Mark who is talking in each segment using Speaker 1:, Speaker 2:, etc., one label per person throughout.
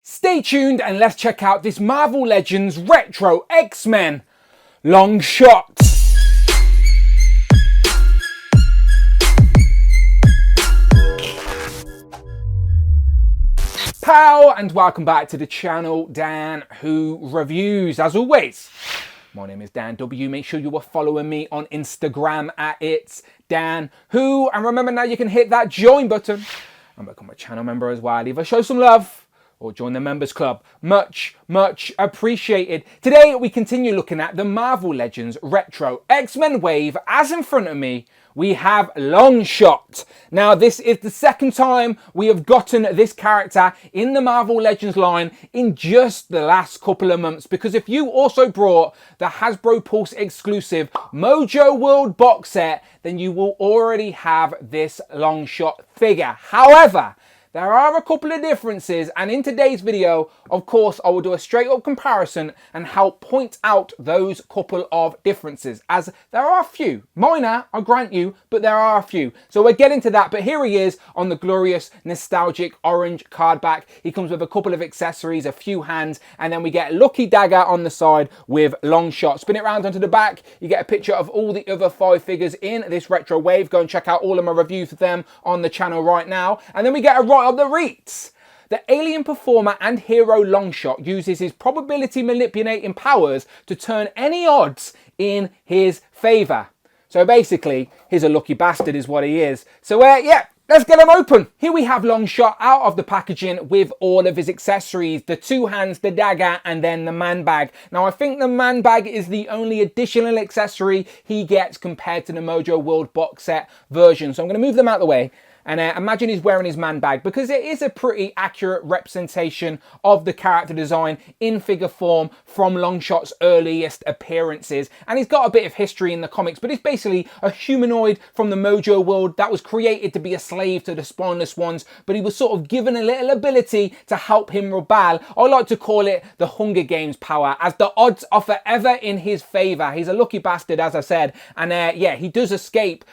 Speaker 1: Stay tuned and let's check out this Marvel Legends Retro X-Men Longshot. Pow, and welcome back to the channel, Dan Who Reviews. As always, my name is Dan W. Make sure you are following me on Instagram at It's Dan Who. And remember now you can hit that join button and become a channel member as well. Either show some love or join the members club. Much appreciated. Today we continue looking at the Marvel Legends Retro X-Men wave. As in front of me, we have Longshot. Now this is the second time we have gotten this character in the Marvel Legends line in just the last couple of months, because if you also brought the Hasbro Pulse exclusive Mojoworld box set, then you will already have this Longshot figure. However, there are a couple of differences, and in today's video, of course, I will do a straight up comparison and help point out those couple of differences, as there are a few. Minor, I grant you, but there are a few. So we'll get into that, but here he is on the glorious, nostalgic orange card back. He comes with a couple of accessories, a few hands, and then we get Lucky Dagger on the side with Longshot. Spin it around onto the back, you get a picture of all the other 5 figures in this retro wave. Go and check out all of my reviews of them on the channel right now. And then we get a right of the Reeds. The alien performer and hero Longshot uses his probability manipulating powers to turn any odds in his favour. So basically, he's a lucky bastard is what he is. So yeah, let's get him open. Here we have Longshot out of the packaging with all of his accessories, the 2 hands, the dagger, and then the man bag. Now I think the man bag is the only additional accessory he gets compared to the Mojoworld box set version. So I'm going to move them out of the way. And imagine he's wearing his man bag, because it is a pretty accurate representation of the character design in figure form from Longshot's earliest appearances. And he's got a bit of history in the comics, but it's basically a humanoid from the Mojo world that was created to be a slave to the spineless ones, but he was sort of given a little ability to help him rebel. I like to call it the Hunger Games power, as the odds are forever in his favour. He's a lucky bastard, as I said, and yeah, he does escape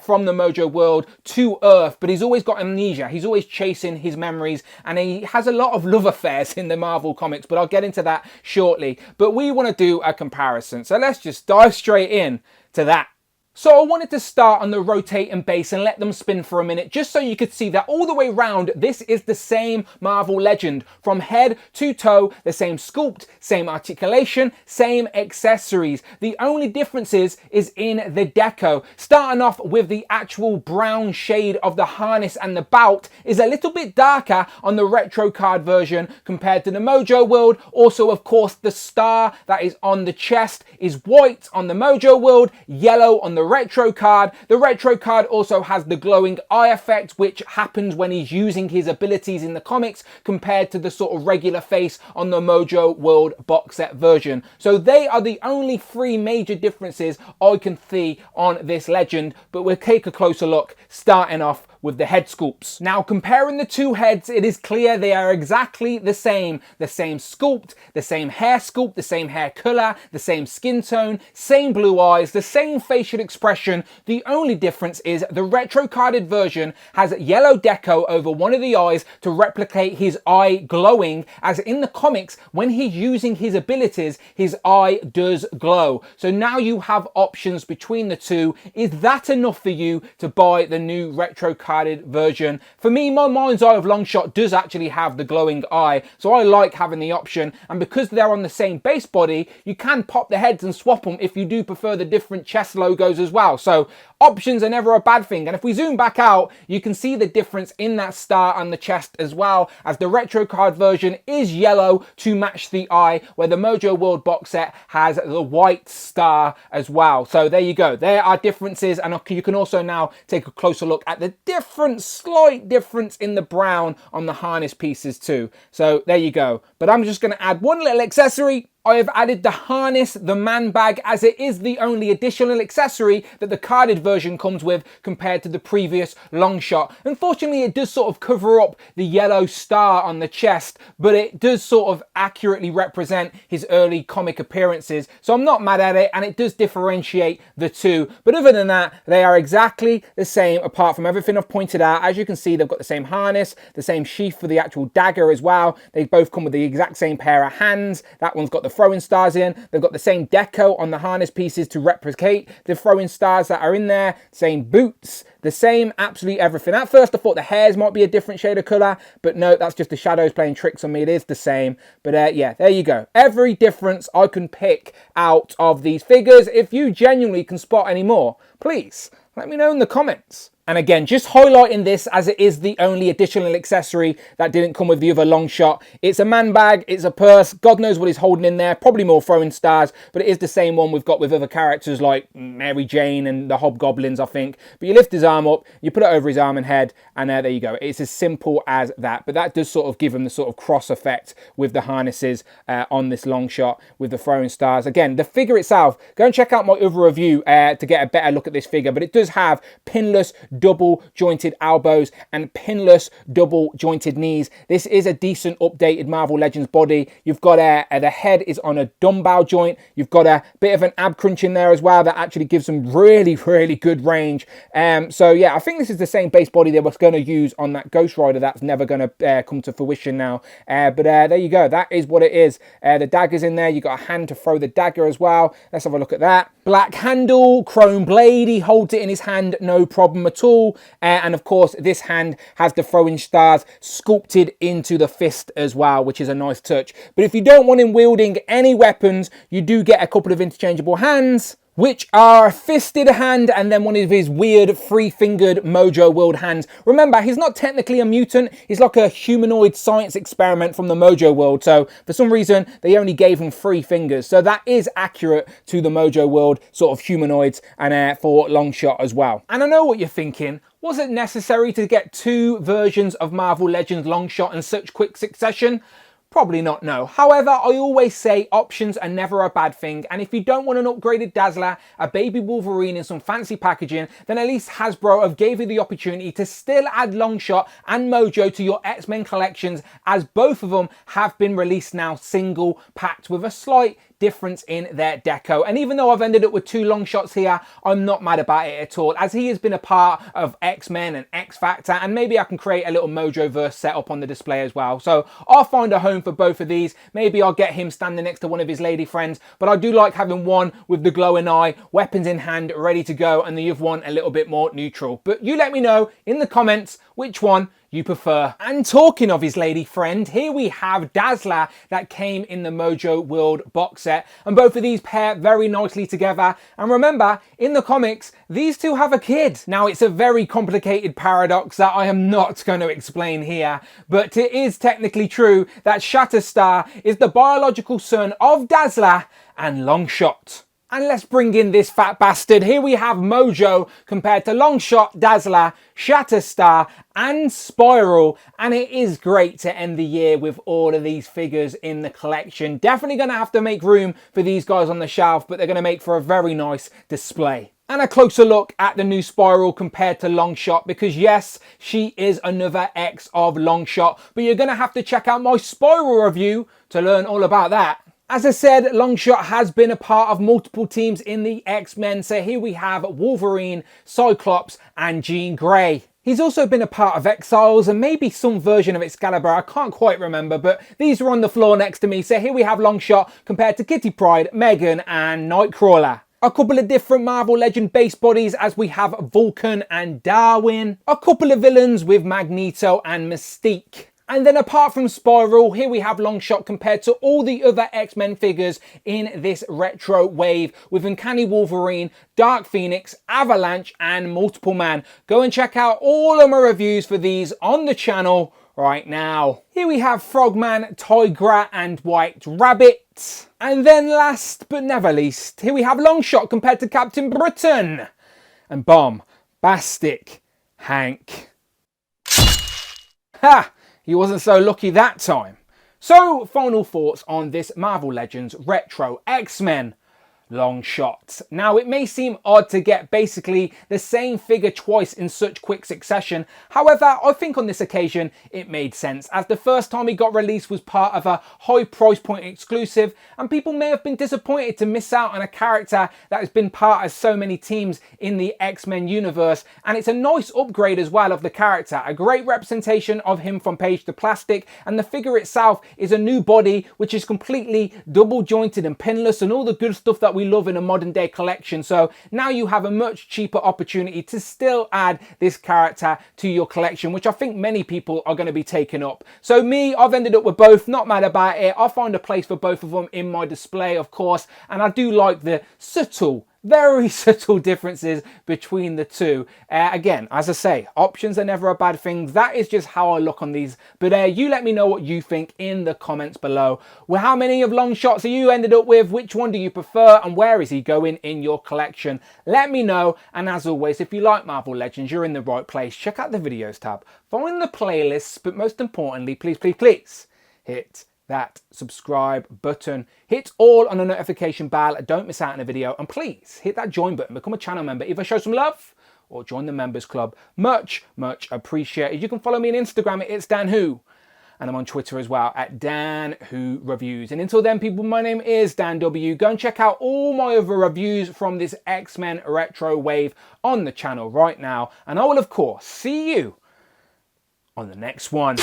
Speaker 1: from the Mojo world to Earth, but he's always got amnesia. He's always chasing his memories, and he has a lot of love affairs in the Marvel comics, but I'll get into that shortly. But we want to do a comparison, so let's just dive straight in to that. So I wanted to start on the rotating base and let them spin for a minute, just so you could see that all the way round, this is the same Marvel Legend. From head to toe, the same sculpt, same articulation, same accessories. The only differences is in the deco. Starting off with the actual brown shade of the harness, and the belt is a little bit darker on the retro card version compared to the Mojo world. Also, of course, the star that is on the chest is white on the Mojo world, yellow on the retro card. The retro card also has the glowing eye effect, which happens when he's using his abilities in the comics, compared to the sort of regular face on the Mojo World box set version. So they are the only 3 major differences I can see on this legend, but we'll take a closer look, starting off with the head sculpts. Now, comparing the 2 heads, it is clear they are exactly the same. The same sculpt, the same hair sculpt, the same hair colour, the same skin tone, same blue eyes, the same facial expression. The only difference is the retro carded version has yellow deco over one of the eyes to replicate his eye glowing, as in the comics, when he's using his abilities, his eye does glow. So now you have options between the 2. Is that enough for you to buy the new retro carded version? For me, my mind's eye of Longshot does actually have the glowing eye, so I like having the option. And because they're on the same base body, you can pop the heads and swap them if you do prefer the different chest logos as well. So options are never a bad thing. And if we zoom back out, you can see the difference in that star on the chest as well, as the retro card version is yellow to match the eye, where the Mojo World box set has the white star as well. So there you go. There are differences, and you can also now take a closer look at the slight difference in the brown on the harness pieces too. So there you go. But I'm just going to add one little accessory I have added the harness, the man bag, as it is the only additional accessory that the carded version comes with compared to the previous Longshot. Unfortunately, it does sort of cover up the yellow star on the chest, but it does sort of accurately represent his early comic appearances. So I'm not mad at it, and it does differentiate the two. But other than that, they are exactly the same apart from everything I've pointed out. As you can see, they've got the same harness, the same sheath for the actual dagger as well. They both come with the exact same pair of hands. That one's got the throwing stars in. They've got the same deco on the harness pieces to replicate the throwing stars that are in there. Same boots, the same absolutely everything. At first I thought the hairs might be a different shade of colour, but no, that's just the shadows playing tricks on me. It is the same. But yeah, there you go. Every difference I can pick out of these figures. If you genuinely can spot any more, please let me know in the comments. And again, just highlighting this as it is the only additional accessory that didn't come with the other Longshot. It's a man bag, it's a purse, God knows what he's holding in there, probably more throwing stars, but it is the same one we've got with other characters like Mary Jane and the Hobgoblins, I think. But you lift his arm up, you put it over his arm and head, and there you go. It's as simple as that. But that does sort of give him the sort of cross effect with the harnesses on this Longshot with the throwing stars. Again, the figure itself, go and check out my other review to get a better look at this figure, but it does have pinless double jointed elbows and pinless double jointed knees. This is a decent updated Marvel Legends body. You've got the head is on a dumbbell joint. You've got a bit of an ab crunch in there as well that actually gives some really good range. So yeah, I think this is the same base body they were going to use on that Ghost Rider that's never going to come to fruition now. But there you go. That is what it is. The dagger's in there. You've got a hand to throw the dagger as well. Let's have a look at that. Black handle, chrome blade. He holds it in his hand, no problem at all. And of course, this hand has the throwing stars sculpted into the fist as well, which is a nice touch. But if you don't want him wielding any weapons, you do get a couple of interchangeable hands, which are a fisted hand and then one of his weird three-fingered Mojoworld hands. Remember, he's not technically a mutant. He's like a humanoid science experiment from the Mojoworld. So for some reason, they only gave him 3 fingers. So that is accurate to the Mojoworld sort of humanoids and for Longshot as well. And I know what you're thinking. Was it necessary to get 2 versions of Marvel Legends Longshot in such quick succession? Probably not, no. However, I always say options are never a bad thing, and if you don't want an upgraded Dazzler, a baby Wolverine in some fancy packaging, then at least Hasbro have gave you the opportunity to still add Longshot and Mojo to your X-Men collections, as both of them have been released now single packed with a slight difference in their deco. And even though I've ended up with 2 Longshots here, I'm not mad about it at all, as he has been a part of X-Men and X-Factor, and maybe I can create a little Mojoverse setup on the display as well. So I'll find a home for both of these. Maybe I'll get him standing next to one of his lady friends, but I do like having one with the glowing eye, weapons in hand, ready to go, and the other one a little bit more neutral. But you let me know in the comments which one you prefer. And talking of his lady friend, here we have Dazzler that came in the Mojoworld box set, and both of these pair very nicely together. And remember, in the comics, these two have a kid. Now, it's a very complicated paradox that I am not going to explain here, but it is technically true that Shatterstar is the biological son of Dazzler and Longshot. And let's bring in this fat bastard. Here we have Mojo compared to Longshot, Dazzler, Shatterstar and Spiral. And it is great to end the year with all of these figures in the collection. Definitely going to have to make room for these guys on the shelf, but they're going to make for a very nice display. And a closer look at the new Spiral compared to Longshot, because yes, she is another X of Longshot, but you're going to have to check out my Spiral review to learn all about that. As I said, Longshot has been a part of multiple teams in the X-Men, so here we have Wolverine, Cyclops and Jean Grey. He's also been a part of Exiles and maybe some version of Excalibur, I can't quite remember, but these are on the floor next to me, so here we have Longshot compared to Kitty Pryde, Megan and Nightcrawler. A couple of different Marvel Legend base bodies as we have Vulcan and Darwin. A couple of villains with Magneto and Mystique. And then apart from Spiral, here we have Longshot compared to all the other X-Men figures in this retro wave with Uncanny Wolverine, Dark Phoenix, Avalanche and Multiple Man. Go and check out all of my reviews for these on the channel right now. Here we have Frogman, Tigra and White Rabbit. And then last but never least, here we have Longshot compared to Captain Britain and Bombastic Hank. Ha! He wasn't so lucky that time. So, final thoughts on this Marvel Legends Retro X-Men Longshot. Now, it may seem odd to get basically the same figure twice in such quick succession. However, I think on this occasion it made sense, as the first time he got released was part of a high price point exclusive, and people may have been disappointed to miss out on a character that has been part of so many teams in the X-Men universe. And it's a nice upgrade as well of the character, a great representation of him from page to plastic, and the figure itself is a new body which is completely double jointed and pinless and all the good stuff that we love in a modern day collection. So now you have a much cheaper opportunity to still add this character to your collection, which I think many people are going to be taking up. So me, I've ended up with both, not mad about it. I'll find a place for both of them in my display, of course, and I do like the subtle, very subtle differences between the two. Again, as I say, options are never a bad thing. That is just how I look on these. But you let me know what you think in the comments below. Well, how many of Longshots are you ended up with? Which one do you prefer? And where is he going in your collection? Let me know. And as always, if you like Marvel Legends, you're in the right place. Check out the videos tab. Find the playlists. But most importantly, please, please, please hit that subscribe button, hit all on the notification bell, don't miss out on a video, and please hit that join button, become a channel member, either show some love or join the members club. Much appreciated. You can follow me on Instagram at It's Dan Who, and I'm on Twitter as well at Dan Who Reviews. And until then, people, my name is Dan W. Go and check out all my other reviews from this X-Men retro wave on the channel right now, and I will of course see you on the next one.